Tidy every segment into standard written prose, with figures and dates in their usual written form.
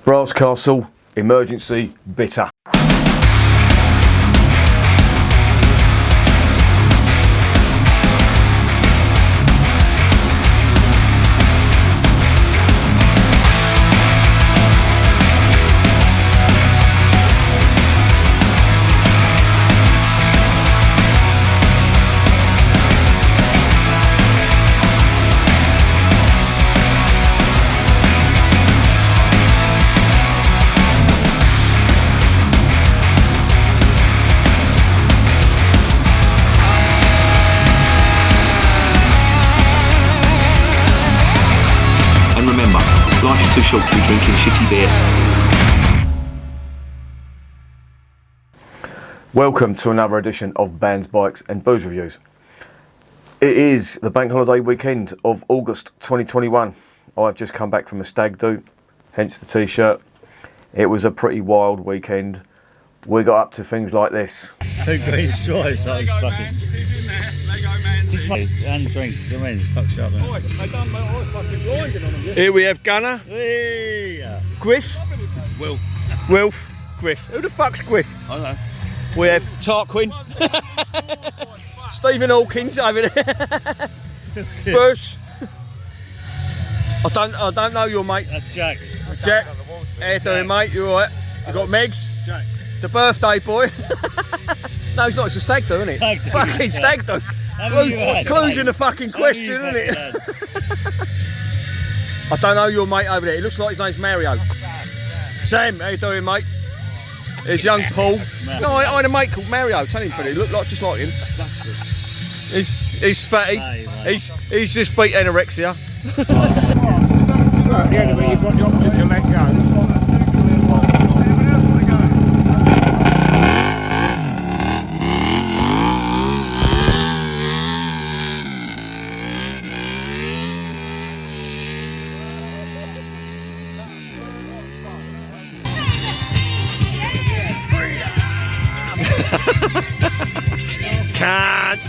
Brass Castle, emergency bitter. Life is too short to be drinking shitty beer. Welcome to another edition of Bands, Bikes and Booze Reviews. It is the bank holiday weekend of August 2021. I've just come back from a stag do, hence the t-shirt. It was a pretty wild weekend. We got up to things like this. 2 green straws, that was fucking... Just and drinks, I mean, fucks you up, man. Here we have Gunner, Yeah. Griff, Wilf, Griff. Who the fuck's Griff? I don't know. We have Tarquin, Stephen Hawkins over there, Bush. I don't know your mate. That's Jack. Jack. How you doing, mate? You alright? You got Megs? Jack. The birthday boy. No, it's not. It's a stag do, isn't it? Stag do. Fucking stag do. Clues in the fucking question, isn't it? I don't know your mate over there. He looks like his name's Mario. Sam, how you doing, mate? There's young Paul. No, I had a mate called Mario. Tell him for it. He looked like just like him. He's fatty. He's just beat anorexia. At the end of it, you've got the option to let go. Can't.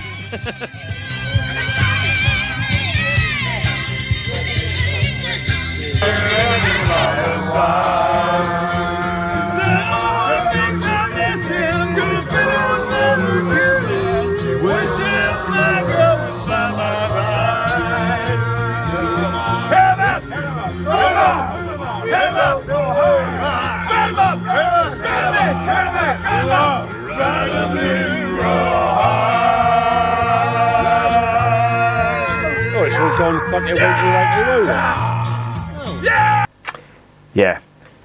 Yeah,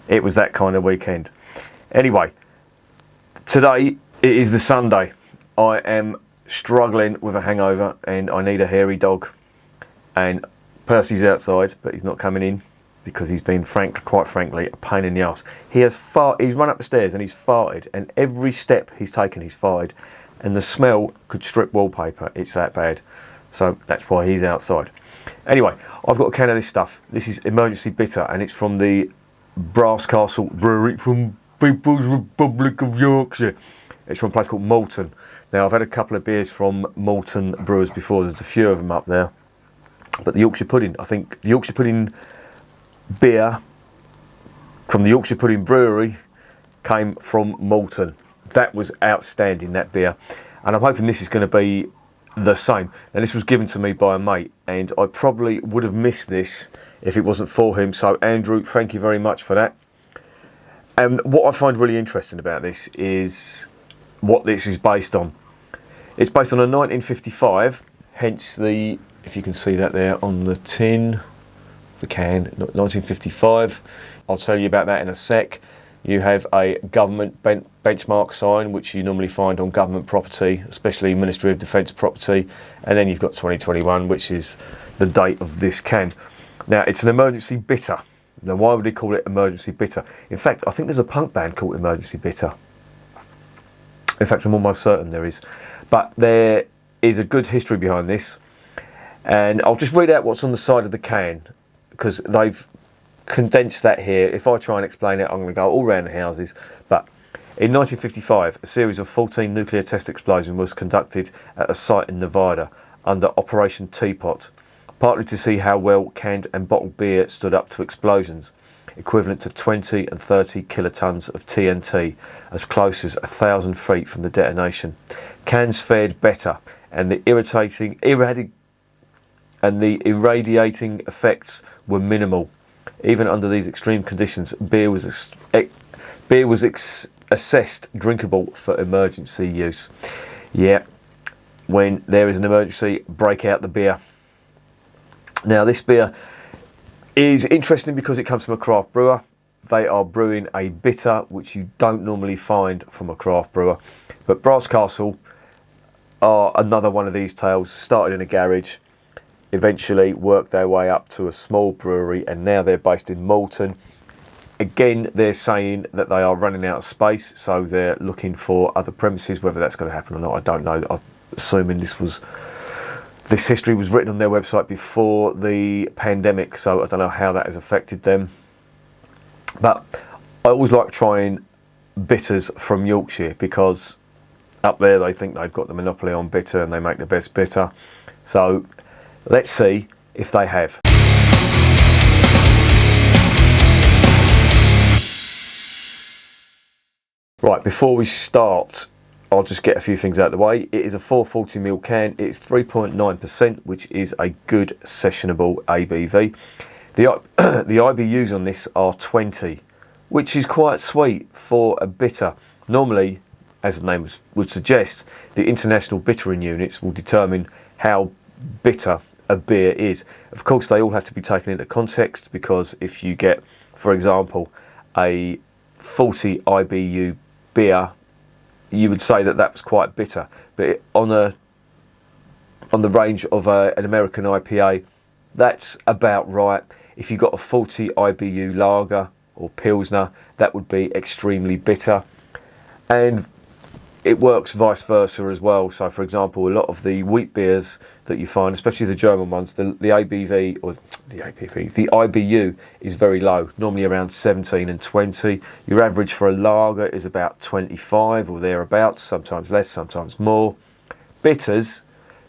it was that kind of weekend. Anyway, today it is the Sunday. I am struggling with a hangover and I need a hairy dog. And Percy's outside, but he's not coming in because he's been, quite frankly, a pain in the ass. He's run up the stairs and he's farted, and every step he's taken he's farted, and the smell could strip wallpaper. It's that bad. So that's why he's outside. Anyway, I've got a can of this stuff. This is emergency bitter, and it's from the Brass Castle Brewery from People's Republic of Yorkshire. It's from a place called Malton. Now, I've had a couple of beers from Malton brewers before. There's a few of them up there. But the Yorkshire pudding, I think the Yorkshire pudding beer from the Yorkshire Pudding Brewery came from Malton. That was outstanding, that beer. And I'm hoping this is going to be the same. And this was given to me by a mate, and I probably would have missed this if it wasn't for him. So Andrew, thank you very much for that. And what I find really interesting about this is what this is based on. It's based on a 1955, hence the, if you can see that there on the tin, the can, 1955. I'll tell you about that in a sec. You have a government benchmark sign, which you normally find on government property, especially Ministry of Defence property. And then you've got 2021, which is the date of this can. Now, it's an emergency bitter. Now, why would they call it emergency bitter? In fact, I think there's a punk band called Emergency Bitter. In fact, I'm almost certain there is. But there is a good history behind this. And I'll just read out what's on the side of the can, because they've condensed that here. If I try and explain it, I'm going to go all round the houses. But in 1955, a series of 14 nuclear test explosions was conducted at a site in Nevada under Operation Teapot, partly to see how well canned and bottled beer stood up to explosions. equivalent to 20 and 30 kilotons of TNT, as close as 1,000 feet from the detonation. Cans fared better, and the irradiating effects were minimal. Even under these extreme conditions, beer was assessed drinkable for emergency use. Yeah, when there is an emergency, break out the beer. Now, this beer is interesting because it comes from a craft brewer. They are brewing a bitter, which you don't normally find from a craft brewer. But Brass Castle are another one of these tales. Started in a garage, eventually worked their way up to a small brewery, and now they're based in Malton. Again, they're saying that they are running out of space, so they're looking for other premises. Whether that's going to happen or not, I don't know. I'm assuming this history was written on their website before the pandemic, so I don't know how that has affected them. But I always like trying bitters from Yorkshire, because up there they think they've got the monopoly on bitter and they make the best bitter. So let's see if they have. Right, before we start, I'll just get a few things out of the way. It is a 440ml can. It's 3.9%, which is a good sessionable ABV. The IBUs on this are 20, which is quite sweet for a bitter. Normally, as the name would suggest, the international bittering units will determine how bitter a beer is. Of course, they all have to be taken into context, because if you get, for example, a 40 IBU beer, you would say that was quite bitter. But on the range of an American IPA, that's about right. If you got a 40 IBU lager or pilsner, that would be extremely bitter. And it works vice versa as well. So, for example, a lot of the wheat beers that you find, especially the German ones, the IBU is very low, normally around 17 and 20. Your average for a lager is about 25 or thereabouts, sometimes less, sometimes more. Bitters,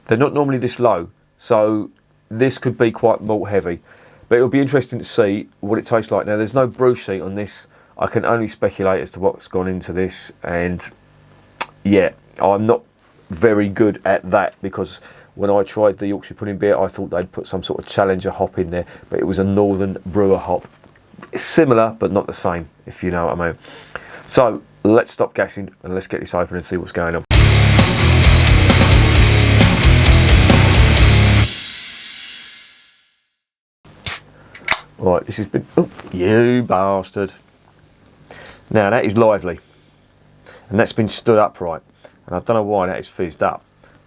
they're not normally this low, so this could be quite malt heavy. But it'll be interesting to see what it tastes like. Now, there's no brew sheet on this. I can only speculate as to what's gone into this, and yeah, I'm not very good at that, because when I tried the Yorkshire pudding beer, I thought they'd put some sort of Challenger hop in there, but it was a Northern Brewer hop. It's similar, but not the same, if you know what I mean. So let's stop gassing and let's get this open and see what's going on. Right, this has been... Oh, you bastard. Now, that is lively. And that's been stood upright. And I don't know why that is fizzed up.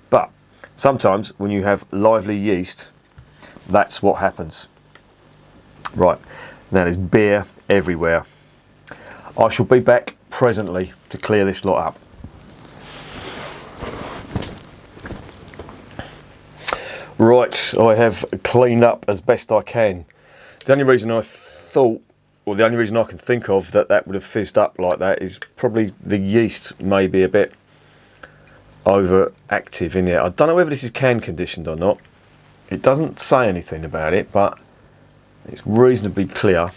But sometimes when you have lively yeast, that's what happens. Right, now there's beer everywhere. I shall be back presently to clear this lot up. Right, I have cleaned up as best I can. The only reason I thought, or the only reason I can think of that would have fizzed up like that is probably the yeast may be a bit overactive in there. I don't know whether this is can conditioned or not. It doesn't say anything about it, but it's reasonably clear.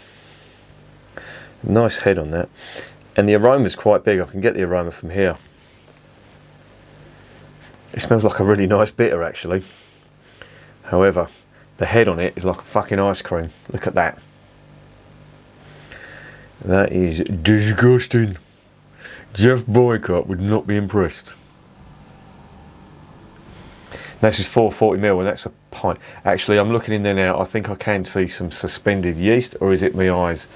Nice head on that. And the aroma's quite big. I can get the aroma from here. It smells like a really nice bitter, actually. However, the head on it is like a fucking ice cream. Look at that. That is disgusting. Jeff Boycott would not be impressed. This is 440ml and that's a pint. Actually, I'm looking in there now. I think I can see some suspended yeast, or is it my eyes?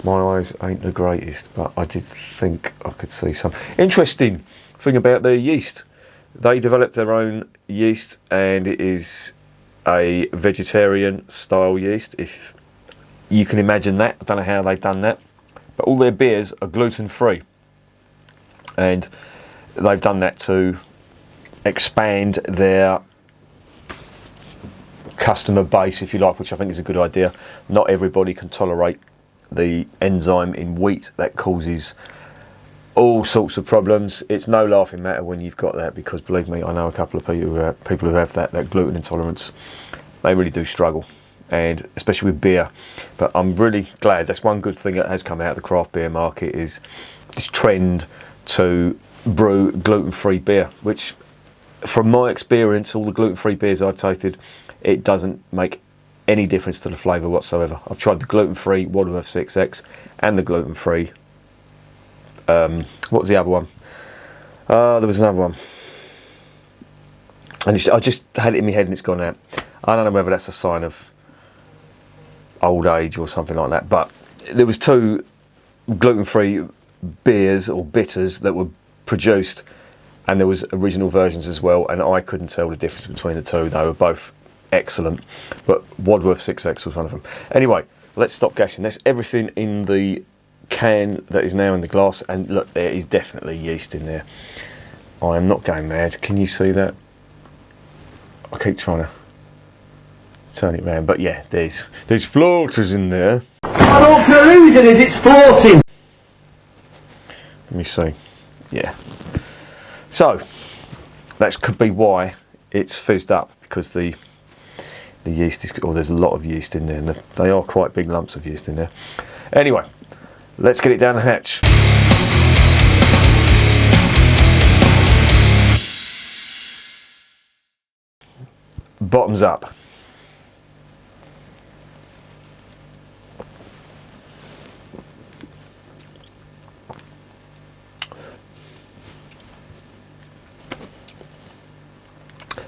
My eyes ain't the greatest, but I did think I could see some. Interesting thing about their yeast. They developed their own yeast, and it is a vegetarian style yeast, if you can imagine that. I don't know how they've done that, but all their beers are gluten free, and they've done that to expand their customer base, if you like, which I think is a good idea. Not everybody can tolerate the enzyme in wheat that causes all sorts of problems. It's no laughing matter when you've got that, because believe me, I know a couple of people who have that gluten intolerance. They really do struggle, and especially with beer. But I'm really glad. That's one good thing that has come out of the craft beer market, is this trend to brew gluten-free beer, which from my experience, all the gluten-free beers I've tasted, it doesn't make any difference to the flavour whatsoever. I've tried the gluten-free Wadworth 6X and the gluten-free, what was the other one? There was another one. And I just had it in my head and it's gone out. I don't know whether that's a sign of old age or something like that, but there was 2 gluten-free beers or bitters that were produced, and there was original versions as well, and I couldn't tell the difference between the 2. They were both excellent, but Wadworth 6X was one of them. Anyway, let's stop gashing. That's everything in the can that is now in the glass, and look, there is definitely yeast in there. I am not going mad. Can you see that? I keep trying to turn it round, but yeah, there's floaters in there. I don't believe it, it's floating. Let me see. Yeah. So that could be why it's fizzed up, because the yeast is, or there's a lot of yeast in there, and they are quite big lumps of yeast in there. Anyway, let's get it down the hatch. Bottoms up.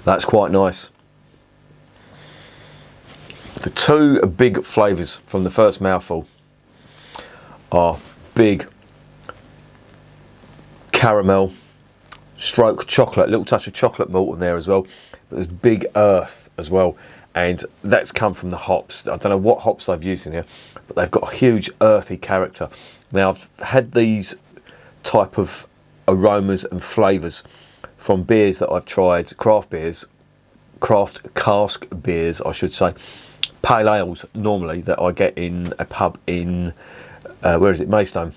That's quite nice. The 2 big flavours from the first mouthful are big caramel, stroke chocolate, a little touch of chocolate malt in there as well. But there's big earth as well, and that's come from the hops. I don't know what hops they've used in here, but they've got a huge earthy character. Now, I've had these type of aromas and flavours from beers that I've tried, craft beers, craft cask beers, I should say, pale ales normally, that I get in a pub in, where is it, Maidstone,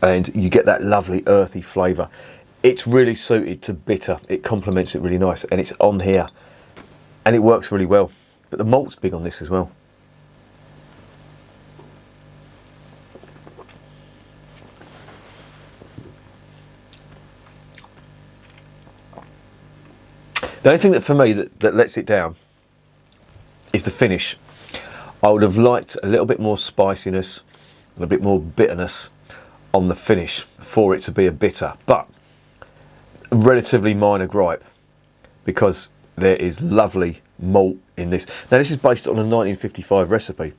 and you get that lovely earthy flavour. It's really suited to bitter, it complements it really nice, and it's on here, and it works really well. But the malt's big on this as well. The only thing that for me that lets it down is the finish. I would have liked a little bit more spiciness and a bit more bitterness on the finish for it to be a bitter, but a relatively minor gripe, because there is lovely malt in this. Now, this is based on a 1955 recipe,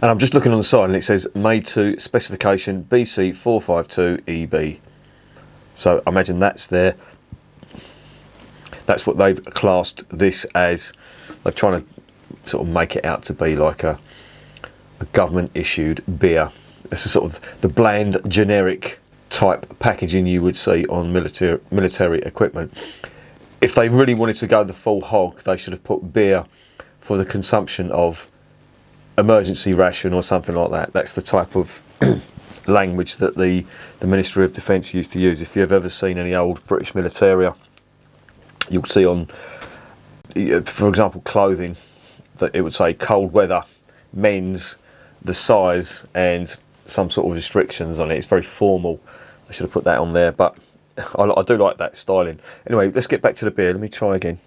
and I'm just looking on the side and it says made to specification BC 452 EB. So I imagine that's there. That's what they've classed this as. They're trying to sort of make it out to be like a government issued beer. It's a sort of the bland generic type packaging you would see on military equipment. If they really wanted to go the full hog, they should have put beer for the consumption of emergency ration or something like that. That's the type of language that the Ministry of Defence used to use. If you've ever seen any old British militaria, you'll see on, for example, clothing, that it would say cold weather, men's, the size, and some sort of restrictions on it. It's very formal. I should have put that on there, but I do like that styling. Anyway, let's get back to the beer. Let me try again.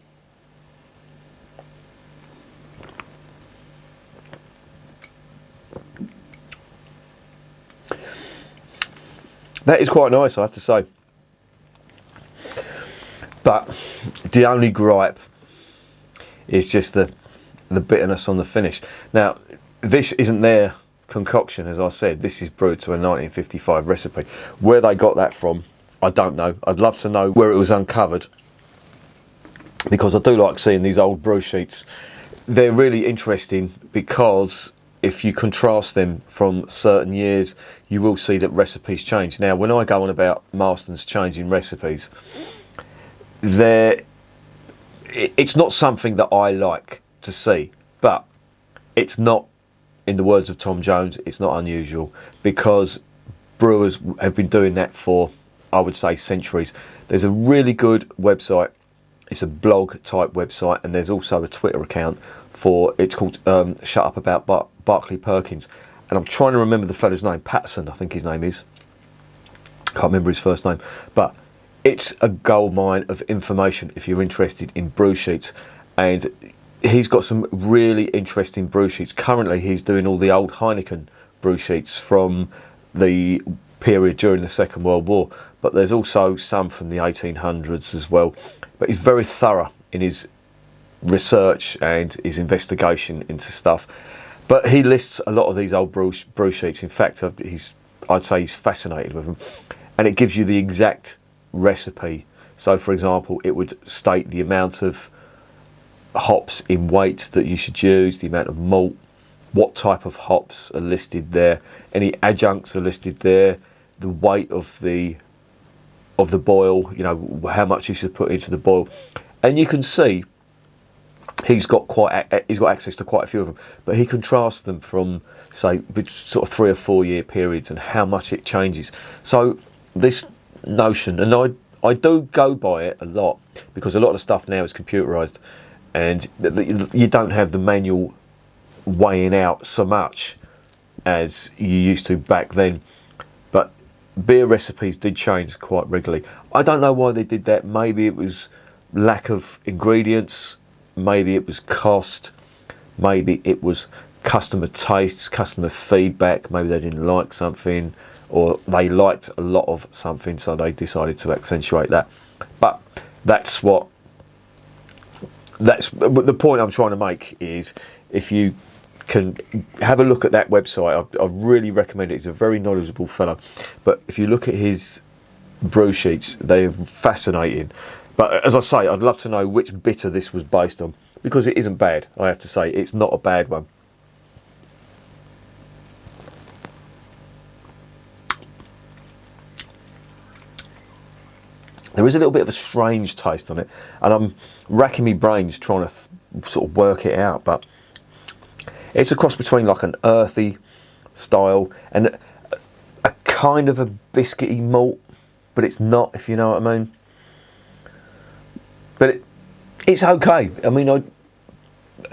That is quite nice, I have to say. But the only gripe is just the bitterness on the finish. Now, this isn't their concoction, as I said. This is brewed to a 1955 recipe. Where they got that from, I don't know. I'd love to know where it was uncovered, because I do like seeing these old brew sheets. They're really interesting because if you contrast them from certain years, you will see that recipes change. Now, when I go on about Marston's changing recipes, it's not something that I like to see, but it's not, in the words of Tom Jones, it's not unusual, because brewers have been doing that for, I would say, centuries. There's a really good website, it's a blog type website, and there's also a Twitter account for, it's called Shut Up About Barclay Perkins. And I'm trying to remember the fella's name, Patterson, I think his name is. Can't remember his first name. But it's a goldmine of information if you're interested in brew sheets. And he's got some really interesting brew sheets. Currently, he's doing all the old Heineken brew sheets from the period during the Second World War. But there's also some from the 1800s as well. But he's very thorough in his research and his investigation into stuff. But he lists a lot of these old brew sheets. In fact, I'd say he's fascinated with them. And it gives you the exact recipe. So, for example, it would state the amount of hops in weight that you should use, the amount of malt, what type of hops are listed there, any adjuncts are listed there, the weight of the boil, you know, how much you should put into the boil. And you can see he's got access to quite a few of them, but he contrasts them from, say, sort of 3 or 4 year periods and how much it changes. So this notion, and I do go by it a lot, because a lot of stuff now is computerized, and you don't have the manual weighing out so much as you used to back then. But beer recipes did change quite regularly. I don't know why they did that. Maybe it was lack of ingredients, maybe it was cost, maybe it was customer tastes, customer feedback, maybe they didn't like something, or they liked a lot of something, so they decided to accentuate that. But that's the point I'm trying to make is, if you can have a look at that website, I really recommend it. He's a very knowledgeable fellow. But if you look at his brew sheets, they're fascinating. But as I say, I'd love to know which bitter this was based on, because it isn't bad, I have to say. It's not a bad one. There is a little bit of a strange taste on it, and I'm racking my brains trying to sort of work it out, but it's a cross between like an earthy style and a kind of a biscuity malt, but it's not, if you know what I mean. But it's okay. I mean,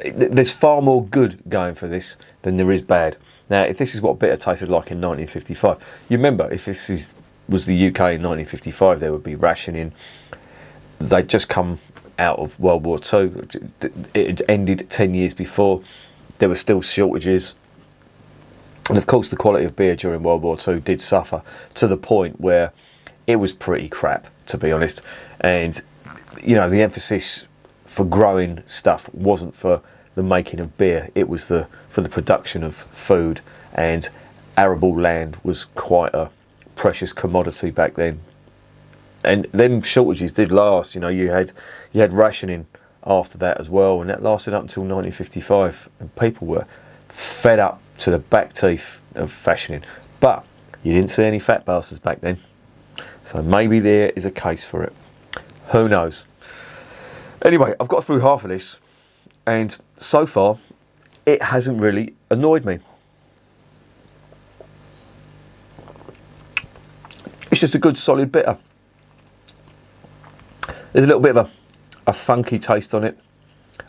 there's far more good going for this than there is bad. Now, if this is what bitter tasted like in 1955, you remember, if this was the UK in 1955, there would be rationing. They'd just come out of World War II. It had ended 10 years before. There were still shortages. And of course, the quality of beer during World War II did suffer, to the point where it was pretty crap, to be honest. And, you know, the emphasis for growing stuff wasn't for the making of beer. It was for the production of food. And arable land was quite a precious commodity back then. And them shortages did last. You know, you had rationing after that as well, and that lasted up until 1955, and people were fed up to the back teeth of fashioning. But you didn't see any fat bastards back then, so maybe there is a case for it. Who knows? Anyway, I've got through half of this, and so far it hasn't really annoyed me. It's just a good solid bitter. There's a little bit of a funky taste on it.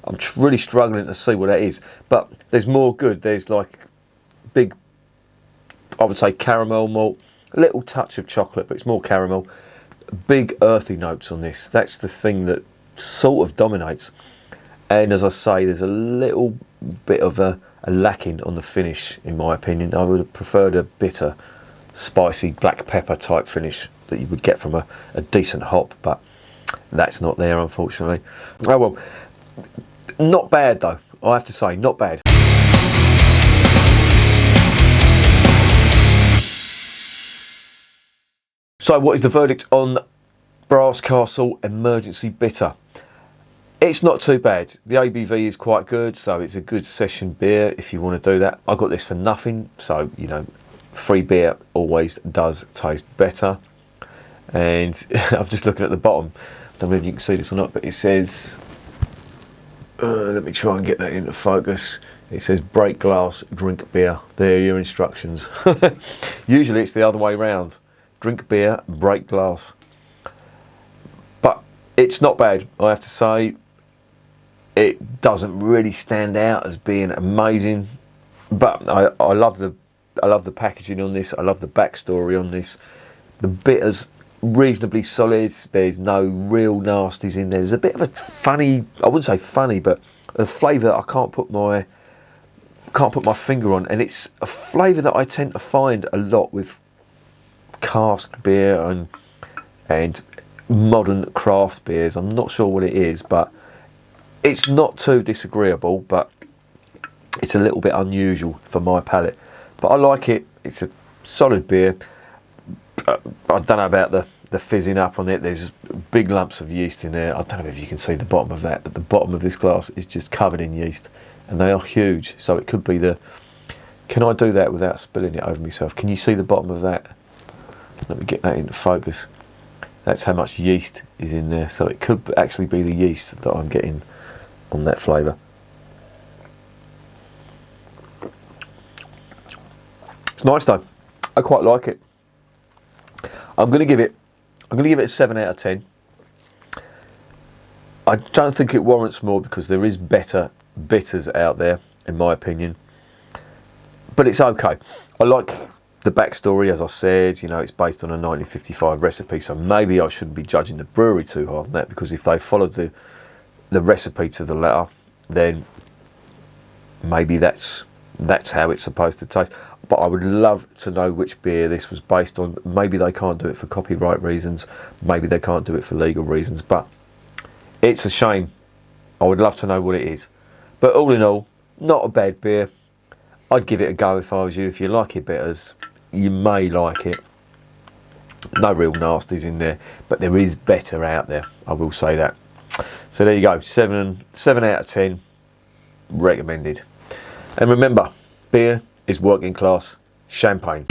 I'm really struggling to see what that is, but there's more good. There's like big, I would say, caramel malt, a little touch of chocolate, but it's more caramel. Big earthy notes on this. That's the thing that sort of dominates. And as I say, there's a little bit of a lacking on the finish, in my opinion. I would have preferred a bitter, spicy black pepper type finish that you would get from a decent hop, but that's not there, unfortunately. Oh well, not bad though, I have to say, not bad. So what is the verdict on Brass Castle Emergency Bitter? It's not too bad. The ABV is quite good, so it's a good session beer if you want to do that. I got this for nothing, so, you know, free beer always does taste better. And I'm just looking at the bottom. I don't know if you can see this or not, but it says, let me try and get that into focus. It says break glass, drink beer. There are your instructions. Usually it's the other way round. Drink beer, break glass. But it's not bad, I have to say. It doesn't really stand out as being amazing, but I love the packaging on this. I love the backstory on this. The bitter's reasonably solid. There's no real nasties in there. There's a bit of a funny, I wouldn't say funny, but a flavour that I can't put my finger on, and it's a flavour that I tend to find a lot with cask beer and modern craft beers. I'm not sure what it is, but it's not too disagreeable, but it's a little bit unusual for my palate. But I like it. It's a solid beer. I don't know about the fizzing up on it. There's big lumps of yeast in there. I don't know if you can see the bottom of that, but the bottom of this glass is just covered in yeast, and they are huge. So it could be can I do that without spilling it over myself? Can you see the bottom of that? Let me get that into focus. That's how much yeast is in there. So it could actually be the yeast that I'm getting on that flavour. It's nice though. I quite like it. I'm going to give it a 7 out of 10. I don't think it warrants more because there is better bitters out there, in my opinion. But it's okay. I like the backstory, as I said. You know, it's based on a 1955 recipe, so maybe I shouldn't be judging the brewery too hard on that, because if they followed the recipe to the letter, then maybe that's how it's supposed to taste. But I would love to know which beer this was based on. Maybe they can't do it for copyright reasons. Maybe they can't do it for legal reasons. But it's a shame. I would love to know what it is. But all in all, not a bad beer. I'd give it a go if I was you. If you like your bitters, you may like it. No real nasties in there, but there is better out there. I will say that. So there you go. 7 out of 10. Recommended. And remember, beer is working class champagne.